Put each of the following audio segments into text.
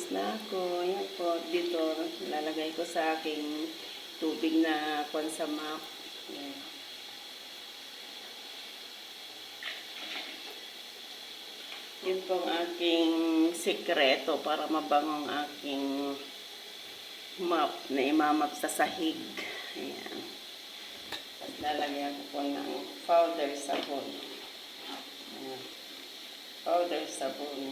Naglilinis na ako. Yan po, dito lalagay ko sa aking tubig na konsa-map. Yan. Yun po ang aking sikreto para mabangong aking map na imamap sa sahig. Ayan. At lalagyan ko po ng powder sabon. Ayan. Powder sabon.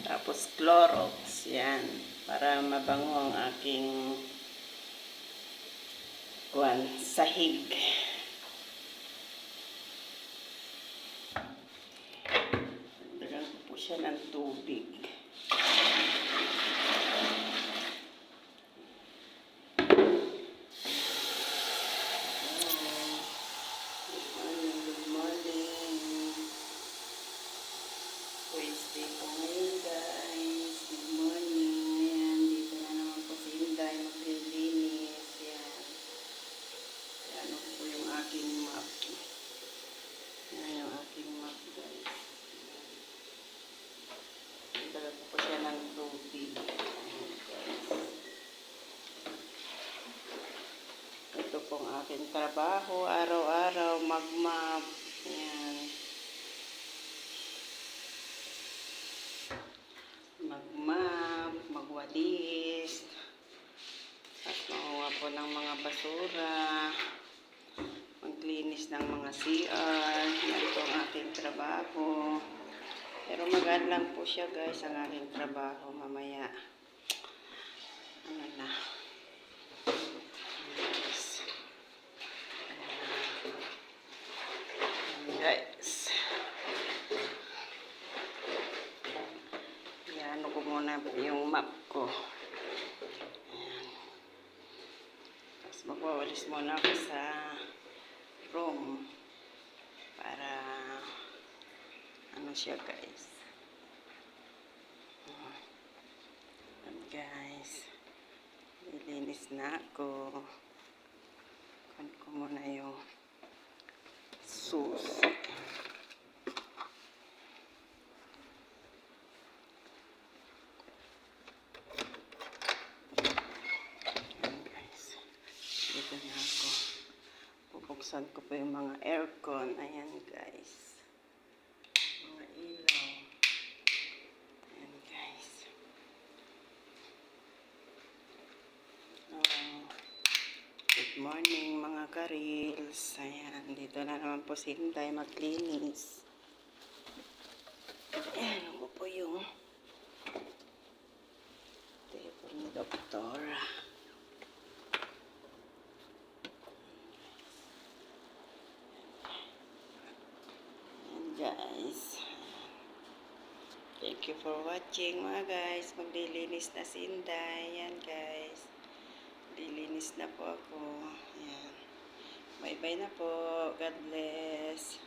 Tapos Clorox. Yan. Para mabango ang aking sahig. Dagdagan ko po siya ng tubig. Good morning. Wednesday po ngayon, guys. Good morning. Ayan, dito na naman po si Inday maglilinis. Yan. Yan po yung aking map. Yan yung aking map, guys. Dagdagan ko po siya ng tubig. Ito pong aking trabaho. Araw-araw mag-map. Yan. Mag-map, magwalis. At makuha po ng mga basura. Maglinis ng mga CR. Yan po ang aking trabaho. Pero magaan lang po siya, guys, ang aking trabaho. Mamaya. Ano na. Guys. Yan ko muna yung map ko. Ayan. Tapos magwawalis muna ako sa room. Para ano siya, guys. And guys. Nilinis na ako. Kunin ko muna yung susi. Ayan, guys. Dito na ako. Bubuksan ko pa yung mga aircon. Ayan, guys. Mga ilaw. Ayan, guys. Good morning, mga karils. Ayan, dito na naman po si Inday maglinis. Ayan, ako po yung table ni Doktor. Ayan, guys. Thank you for watching, mga guys. Maglilinis na si Inday. Ayan, guys. Lilinis na po ako. Ayan. Bye-bye na po. God bless.